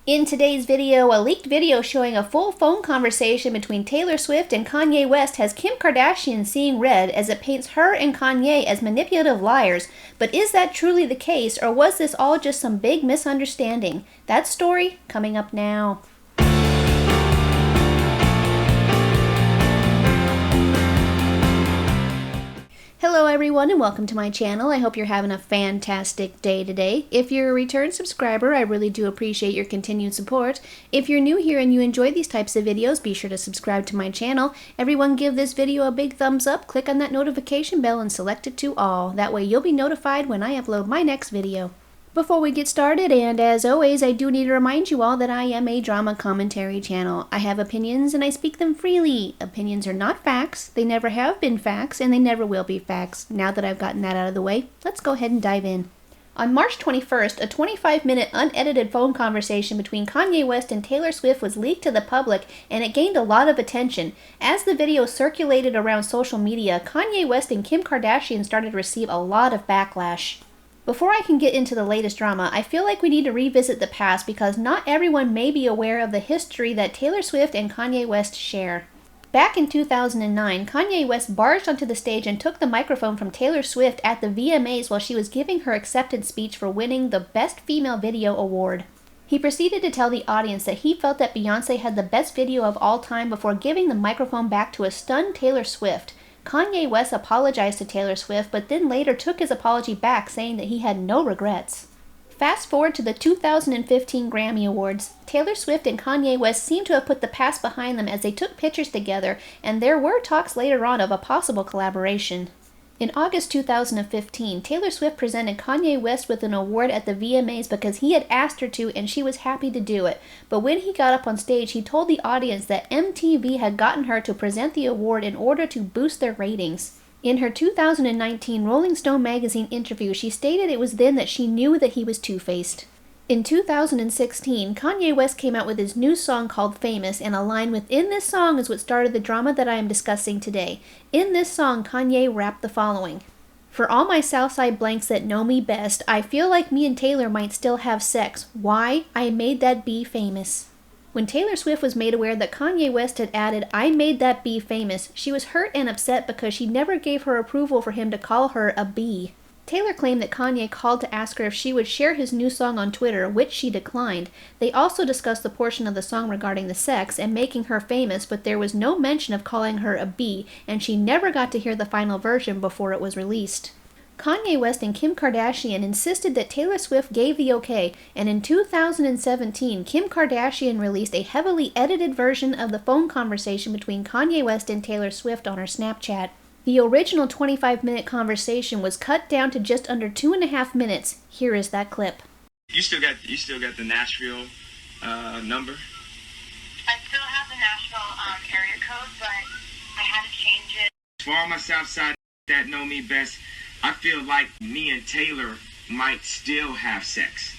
In today's video, a leaked video showing a full phone conversation between Taylor Swift and Kanye West has Kim Kardashian seeing red as it paints her and Kanye as manipulative liars. But is that truly the case, or was this all just some big misunderstanding? That story coming up now. Hello everyone and welcome to my channel. I hope you're having a fantastic day today. If you're a return subscriber, I really do appreciate your continued support. If you're new here and you enjoy these types of videos, be sure to subscribe to my channel. Everyone give this video a big thumbs up, click on that notification bell and select it to all. That way you'll be notified when I upload my next video. Before we get started, and as always, I do need to remind you all that I am a drama commentary channel. I have opinions and I speak them freely. Opinions are not facts, they never have been facts, and they never will be facts. Now that I've gotten that out of the way, let's go ahead and dive in. On March 21st, a 25-minute unedited phone conversation between Kanye West and Taylor Swift was leaked to the public, and it gained a lot of attention. As the video circulated around social media, Kanye West and Kim Kardashian started to receive a lot of backlash. Before I can get into the latest drama, I feel like we need to revisit the past because not everyone may be aware of the history that Taylor Swift and Kanye West share. Back in 2009, Kanye West barged onto the stage and took the microphone from Taylor Swift at the VMAs while she was giving her acceptance speech for winning the Best Female Video award. He proceeded to tell the audience that he felt that Beyoncé had the best video of all time before giving the microphone back to a stunned Taylor Swift. Kanye West apologized to Taylor Swift, but then later took his apology back, saying that he had no regrets. Fast forward to the 2015 Grammy Awards. Taylor Swift and Kanye West seem to have put the past behind them as they took pictures together, and there were talks later on of a possible collaboration. In August 2015, Taylor Swift presented Kanye West with an award at the VMAs because he had asked her to and she was happy to do it. But when he got up on stage, he told the audience that MTV had gotten her to present the award in order to boost their ratings. In her 2019 Rolling Stone magazine interview, she stated it was then that she knew that he was two-faced. In 2016, Kanye West came out with his new song called Famous, and a line within this song is what started the drama that I am discussing today. In this song, Kanye rapped the following: "For all my Southside blanks that know me best, I feel like me and Taylor might still have sex. Why? I made that B famous." When Taylor Swift was made aware that Kanye West had added, "I made that B famous," she was hurt and upset because she never gave her approval for him to call her a B. Taylor claimed that Kanye called to ask her if she would share his new song on Twitter, which she declined. They also discussed the portion of the song regarding the sex and making her famous, but there was no mention of calling her a B, and she never got to hear the final version before it was released. Kanye West and Kim Kardashian insisted that Taylor Swift gave the okay, and in 2017, Kim Kardashian released a heavily edited version of the phone conversation between Kanye West and Taylor Swift on her Snapchat. The original 25-minute conversation was cut down to just under 2.5 minutes. Here is that clip. You still got the Nashville number? I still have the Nashville area code, but I had to change it. For all my Southside that know me best, I feel like me and Taylor might still have sex.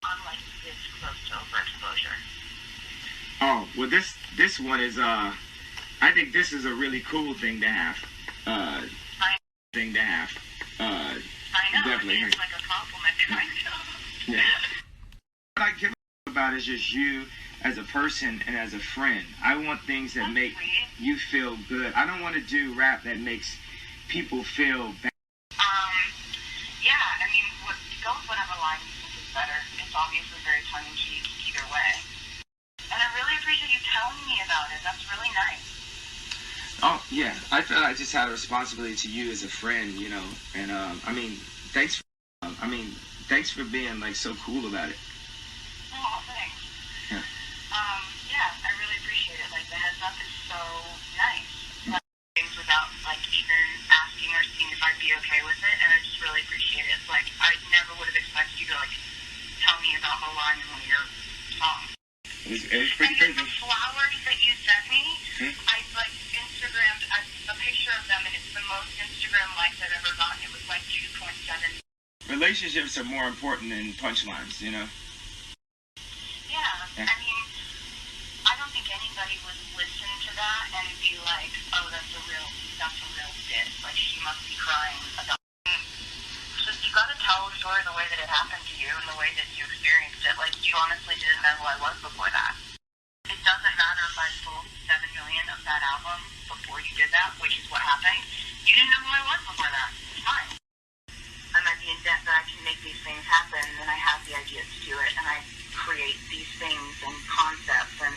Unlike this close to overexposure. Oh, well this one is I think this is a really cool thing to have. I know. Definitely. It's like a compliment, kind of. Yeah. What I give about is just you as a person and as a friend. I want things that make you feel good. I don't want to do rap that makes people feel bad. Yeah, I mean, go with whatever line you think is better. It's obviously very tongue-in-cheek either way. And I really appreciate you telling me about it. That's really nice. Oh, yeah. I feel I just had a responsibility to you as a friend, you know. And, thanks for being, like, so cool about it. Oh, thanks. Yeah. Yeah, I really appreciate it. Like, the heads up is so nice. Like, things without, like, even asking or seeing if I'd be okay with it, and I just really appreciate it. It's like, I never would have expected you to, like, tell me about the line in one of your songs. It's pretty crazy. And then the flowers that you sent me, I, like, Instagrammed a picture of them, and it's the most Instagram likes I've ever gotten. It was like 2.7. Relationships are more important than punchlines, you know? Yeah. I mean, I don't think anybody would listen to that and be like, oh, that's a real diss. Like, she must be crying about it. Just, you gotta tell story the way that it happened to you and the way that you experienced it. Like, you honestly didn't know who I was before that. It doesn't matter if I sold 7 million of that album before you did that, which is what happened. You didn't know who I was before that. It's fine. I'm at the intent that I can make these things happen, and I have the ideas to do it, and I create these things and concepts, and,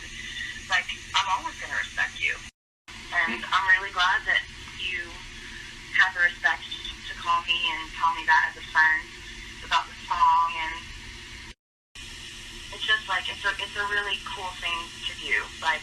like, I'm always going to respect you. And I'm really glad that you had the respect to call me and tell me that as a friend about the song, and it's just like, it's a really cool thing to do. Like,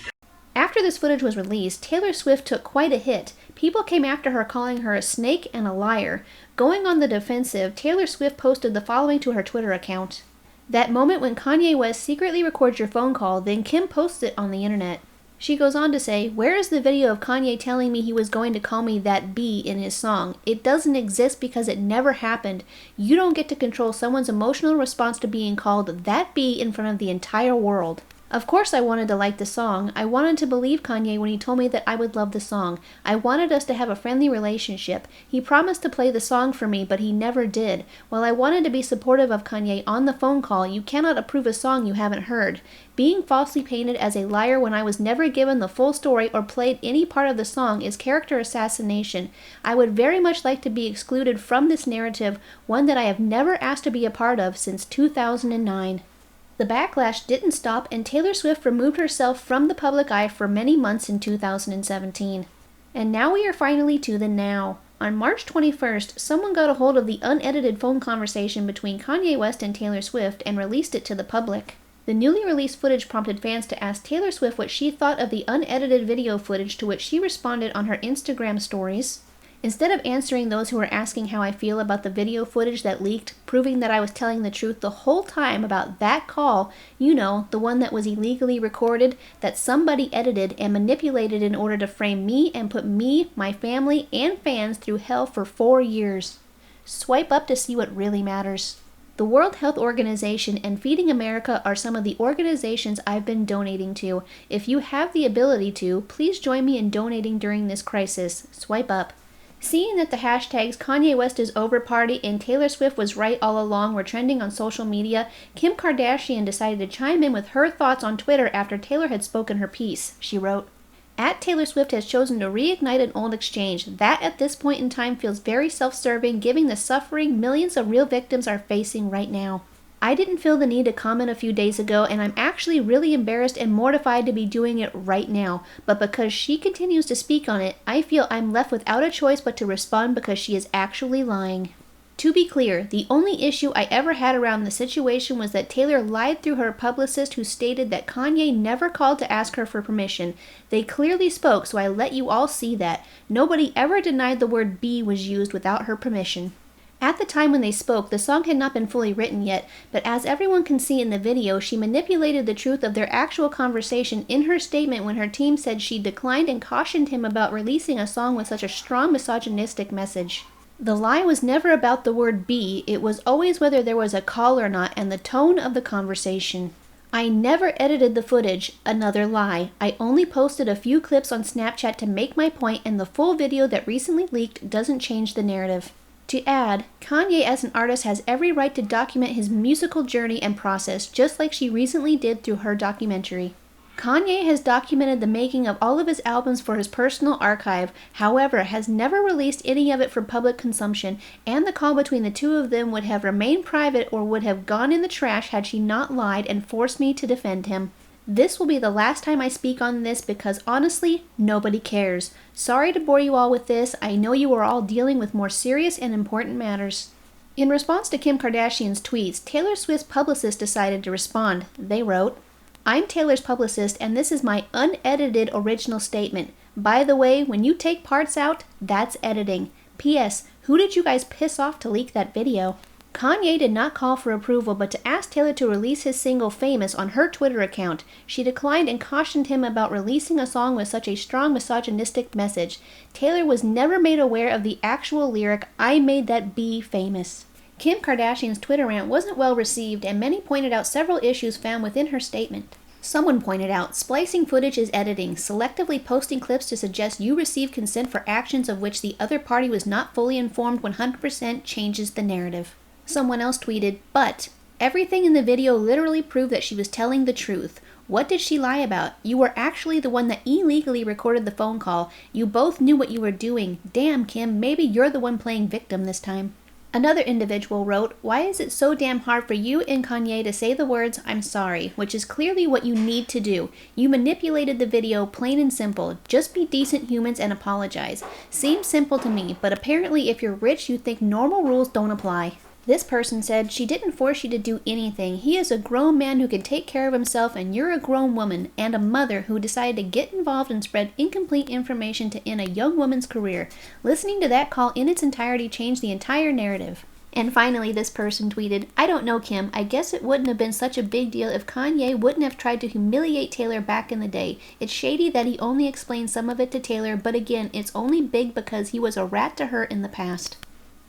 After this footage was released, Taylor Swift took quite a hit. People came after her calling her a snake and a liar. Going on the defensive, Taylor Swift posted the following to her Twitter account. That moment when Kanye West secretly records your phone call, then Kim posts it on the internet. She goes on to say, "Where is the video of Kanye telling me he was going to call me that B in his song? It doesn't exist because it never happened. You don't get to control someone's emotional response to being called that B in front of the entire world." Of course I wanted to like the song. I wanted to believe Kanye when he told me that I would love the song. I wanted us to have a friendly relationship. He promised to play the song for me, but he never did. While I wanted to be supportive of Kanye on the phone call, you cannot approve a song you haven't heard. Being falsely painted as a liar when I was never given the full story or played any part of the song is character assassination. I would very much like to be excluded from this narrative, one that I have never asked to be a part of since 2009. The backlash didn't stop, and Taylor Swift removed herself from the public eye for many months in 2017. And now we are finally to the now. On March 21st, someone got a hold of the unedited phone conversation between Kanye West and Taylor Swift and released it to the public. The newly released footage prompted fans to ask Taylor Swift what she thought of the unedited video footage, to which she responded on her Instagram stories. Instead of answering those who were asking how I feel about the video footage that leaked, proving that I was telling the truth the whole time about that call, you know, the one that was illegally recorded, that somebody edited and manipulated in order to frame me and put me, my family, and fans through hell for 4 years. Swipe up to see what really matters. The World Health Organization and Feeding America are some of the organizations I've been donating to. If you have the ability to, please join me in donating during this crisis. Swipe up. Seeing that the hashtags Kanye West is over party and Taylor Swift was right all along were trending on social media, Kim Kardashian decided to chime in with her thoughts on Twitter after Taylor had spoken her piece. She wrote, Taylor Swift has chosen to reignite an old exchange. That at this point in time feels very self-serving, given the suffering millions of real victims are facing right now. I didn't feel the need to comment a few days ago, and I'm actually really embarrassed and mortified to be doing it right now. But because she continues to speak on it, I feel I'm left without a choice but to respond because she is actually lying. To be clear, the only issue I ever had around the situation was that Taylor lied through her publicist, who stated that Kanye never called to ask her for permission. They clearly spoke, so I let you all see that. Nobody ever denied the word B was used without her permission. At the time when they spoke, the song had not been fully written yet, but as everyone can see in the video, she manipulated the truth of their actual conversation in her statement when her team said she declined and cautioned him about releasing a song with such a strong misogynistic message. The lie was never about the word B, it was always whether there was a call or not and the tone of the conversation. I never edited the footage, another lie. I only posted a few clips on Snapchat to make my point, and the full video that recently leaked doesn't change the narrative. To add, Kanye as an artist has every right to document his musical journey and process, just like she recently did through her documentary. Kanye has documented the making of all of his albums for his personal archive, however, has never released any of it for public consumption, and the call between the two of them would have remained private or would have gone in the trash had she not lied and forced me to defend him. This will be the last time I speak on this because honestly, nobody cares. Sorry to bore you all with this. I know you are all dealing with more serious and important matters. In response to Kim Kardashian's tweets, Taylor Swift's publicist decided to respond. They wrote, I'm Taylor's publicist and this is my unedited original statement. By the way, when you take parts out, that's editing. P.S. Who did you guys piss off to leak that video? Kanye did not call for approval, but to ask Taylor to release his single Famous on her Twitter account. She declined and cautioned him about releasing a song with such a strong misogynistic message. Taylor was never made aware of the actual lyric, I made that B famous. Kim Kardashian's Twitter rant wasn't well received, and many pointed out several issues found within her statement. Someone pointed out, splicing footage is editing. Selectively posting clips to suggest you received consent for actions of which the other party was not fully informed 100% changes the narrative. Someone else tweeted, "But everything in the video literally proved that she was telling the truth. What did she lie about? You were actually the one that illegally recorded the phone call. You both knew what you were doing. Damn, Kim, maybe you're the one playing victim this time." Another individual wrote, "Why is it so damn hard for you and Kanye to say the words, 'I'm sorry,' which is clearly what you need to do. You manipulated the video, plain and simple. Just be decent humans and apologize. Seems simple to me, but apparently if you're rich, you think normal rules don't apply." This person said, "She didn't force you to do anything. He is a grown man who can take care of himself, and you're a grown woman and a mother who decided to get involved and spread incomplete information to end a young woman's career. Listening to that call in its entirety changed the entire narrative." And finally, this person tweeted, "I don't know, Kim. I guess it wouldn't have been such a big deal if Kanye wouldn't have tried to humiliate Taylor back in the day. It's shady that he only explained some of it to Taylor, but again, it's only big because he was a rat to her in the past."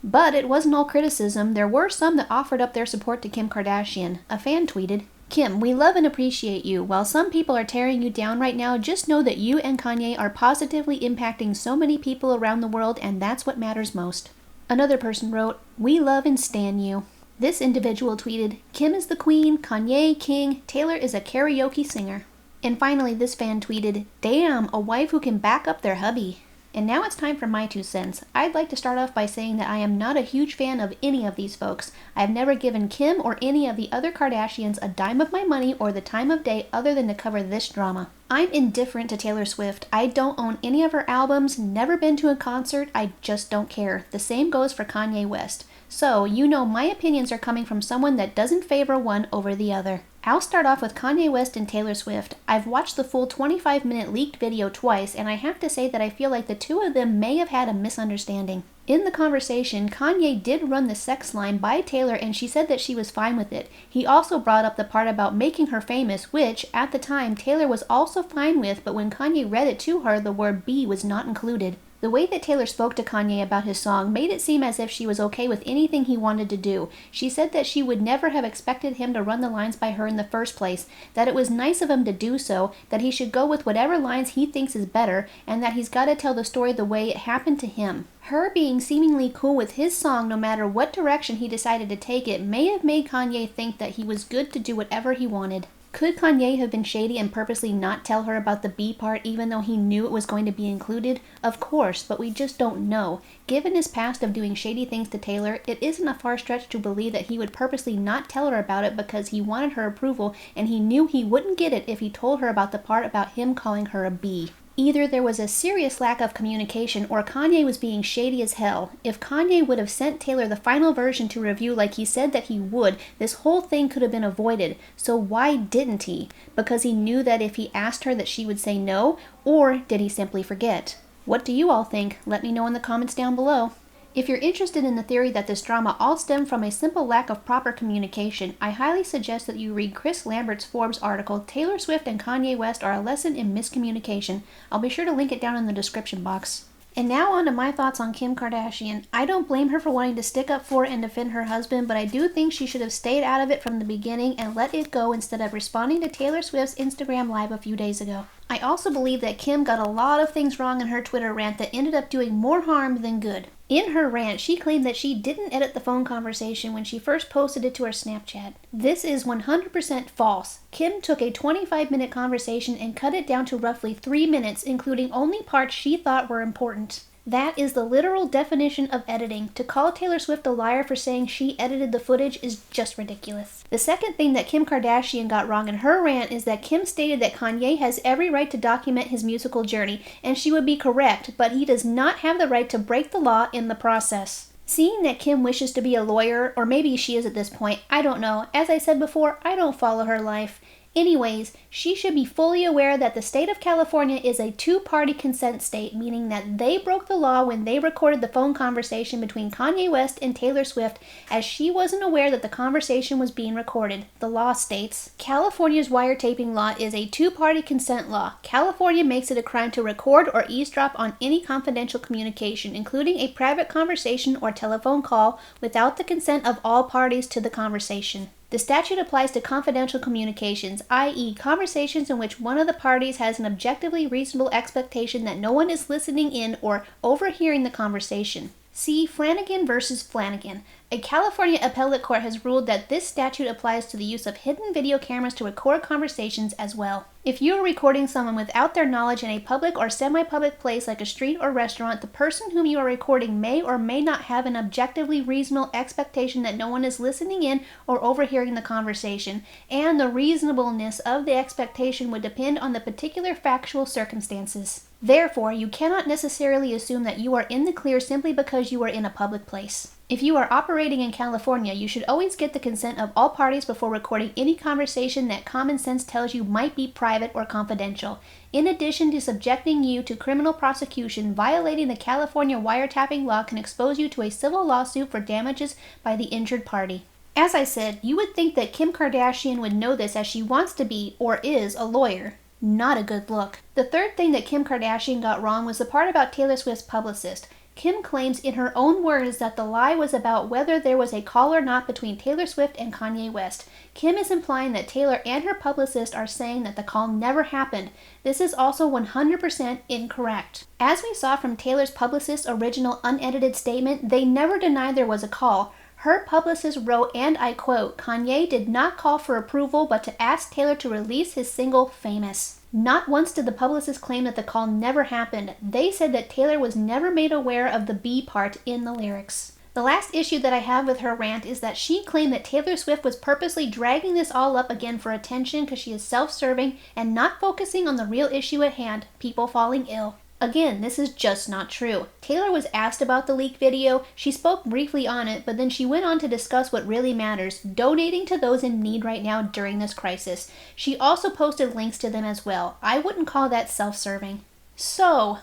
But it wasn't all criticism. There were some that offered up their support to Kim Kardashian. A fan tweeted, "Kim, we love and appreciate you. While some people are tearing you down right now, just know that you and Kanye are positively impacting so many people around the world, and that's what matters most." Another person wrote, "We love and stan you." This individual tweeted, "Kim is the queen, Kanye king, Taylor is a karaoke singer." And finally, this fan tweeted, "Damn, a wife who can back up their hubby." And now it's time for my 2 cents. I'd like to start off by saying that I am not a huge fan of any of these folks. I've never given Kim or any of the other Kardashians a dime of my money or the time of day other than to cover this drama. I'm indifferent to Taylor Swift. I don't own any of her albums, never been to a concert, I just don't care. The same goes for Kanye West. So, you know my opinions are coming from someone that doesn't favor one over the other. I'll start off with Kanye West and Taylor Swift. I've watched the full 25-minute leaked video twice, and I have to say that I feel like the two of them may have had a misunderstanding. In the conversation, Kanye did run the sex line by Taylor, and she said that she was fine with it. He also brought up the part about making her famous, which, at the time, Taylor was also fine with, but when Kanye read it to her, the word B was not included. The way that Taylor spoke to Kanye about his song made it seem as if she was okay with anything he wanted to do. She said that she would never have expected him to run the lines by her in the first place, that it was nice of him to do so, that he should go with whatever lines he thinks is better, and that he's got to tell the story the way it happened to him. Her being seemingly cool with his song no matter what direction he decided to take it may have made Kanye think that he was good to do whatever he wanted. Could Kanye have been shady and purposely not tell her about the B part even though he knew it was going to be included? Of course, but we just don't know. Given his past of doing shady things to Taylor, it isn't a far stretch to believe that he would purposely not tell her about it because he wanted her approval and he knew he wouldn't get it if he told her about the part about him calling her a B. Either there was a serious lack of communication or Kanye was being shady as hell. If Kanye would have sent Taylor the final version to review like he said that he would, this whole thing could have been avoided. So why didn't he? Because he knew that if he asked her that she would say no, or did he simply forget? What do you all think? Let me know in the comments down below. If you're interested in the theory that this drama all stemmed from a simple lack of proper communication, I highly suggest that you read Chris Lambert's Forbes article, "Taylor Swift and Kanye West Are a Lesson in Miscommunication." I'll be sure to link it down in the description box. And now on to my thoughts on Kim Kardashian. I don't blame her for wanting to stick up for and defend her husband, but I do think she should have stayed out of it from the beginning and let it go instead of responding to Taylor Swift's Instagram Live a few days ago. I also believe that Kim got a lot of things wrong in her Twitter rant that ended up doing more harm than good. In her rant, she claimed that she didn't edit the phone conversation when she first posted it to her Snapchat. This is 100% false. Kim took a 25-minute conversation and cut it down to roughly 3 minutes, including only parts she thought were important. That is the literal definition of editing. To call Taylor Swift a liar for saying she edited the footage is just ridiculous. The second thing that Kim Kardashian got wrong in her rant is that Kim stated that Kanye has every right to document his musical journey, and she would be correct, but he does not have the right to break the law in the process. Seeing that Kim wishes to be a lawyer, or maybe she is at this point, I don't know. As I said before, I don't follow her life. Anyways, she should be fully aware that the state of California is a two-party consent state, meaning that they broke the law when they recorded the phone conversation between Kanye West and Taylor Swift, as she wasn't aware that the conversation was being recorded. The law states, California's wiretapping law is a two-party consent law. California makes it a crime to record or eavesdrop on any confidential communication, including a private conversation or telephone call, without the consent of all parties to the conversation. The statute applies to confidential communications, i.e. conversations in which one of the parties has an objectively reasonable expectation that no one is listening in or overhearing the conversation. See Flanagan versus Flanagan. A California appellate court has ruled that this statute applies to the use of hidden video cameras to record conversations as well. If you are recording someone without their knowledge in a public or semi-public place like a street or restaurant, the person whom you are recording may or may not have an objectively reasonable expectation that no one is listening in or overhearing the conversation, and the reasonableness of the expectation would depend on the particular factual circumstances. Therefore, you cannot necessarily assume that you are in the clear simply because you are in a public place. If you are operating in California, you should always get the consent of all parties before recording any conversation that common sense tells you might be private or confidential. In addition to subjecting you to criminal prosecution, violating the California wiretapping law can expose you to a civil lawsuit for damages by the injured party. As I said, you would think that Kim Kardashian would know this as she wants to be, or is, a lawyer. Not a good look. The third thing that Kim Kardashian got wrong was the part about Taylor Swift's publicist. Kim claims in her own words that the lie was about whether there was a call or not between Taylor Swift and Kanye West. Kim is implying that Taylor and her publicist are saying that the call never happened. This is also 100% incorrect. As we saw from Taylor's publicist's original unedited statement, they never denied there was a call. Her publicist wrote, and I quote, "Kanye did not call for approval but to ask Taylor to release his single, Famous." Not once did the publicist claim that the call never happened. They said that Taylor was never made aware of the B part in the lyrics. The last issue that I have with her rant is that she claimed that Taylor Swift was purposely dragging this all up again for attention because she is self-serving and not focusing on the real issue at hand, people falling ill. Again, this is just not true. Taylor was asked about the leaked video, she spoke briefly on it, but then she went on to discuss what really matters, donating to those in need right now during this crisis. She also posted links to them as well. I wouldn't call that self-serving. So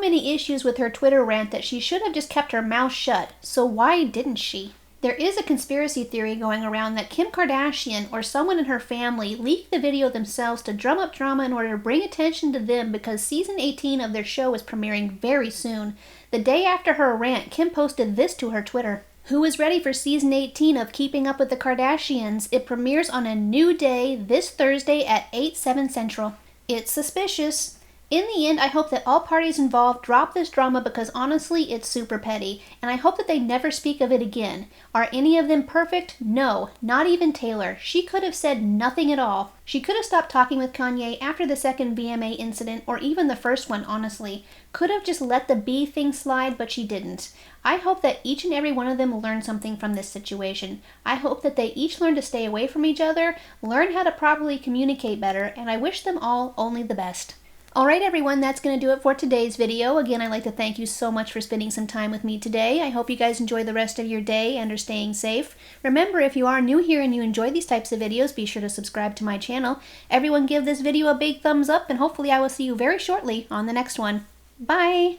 many issues with her Twitter rant that she should have just kept her mouth shut. So why didn't she? There is a conspiracy theory going around that Kim Kardashian or someone in her family leaked the video themselves to drum up drama in order to bring attention to them because season 18 of their show is premiering very soon. The day after her rant, Kim posted this to her Twitter. Who is ready for season 18 of Keeping Up with the Kardashians? It premieres on a new day this Thursday at 8/7 Central. It's suspicious. In the end, I hope that all parties involved drop this drama because honestly, it's super petty, and I hope that they never speak of it again. Are any of them perfect? No, not even Taylor. She could have said nothing at all. She could have stopped talking with Kanye after the second VMA incident, or even the first one, honestly. Could have just let the B thing slide, but she didn't. I hope that each and every one of them learned something from this situation. I hope that they each learn to stay away from each other, learn how to properly communicate better, and I wish them all only the best. Alright everyone, that's going to do it for today's video. Again, I'd like to thank you so much for spending some time with me today. I hope you guys enjoy the rest of your day and are staying safe. Remember, if you are new here and you enjoy these types of videos, be sure to subscribe to my channel. Everyone give this video a big thumbs up, and hopefully I will see you very shortly on the next one. Bye!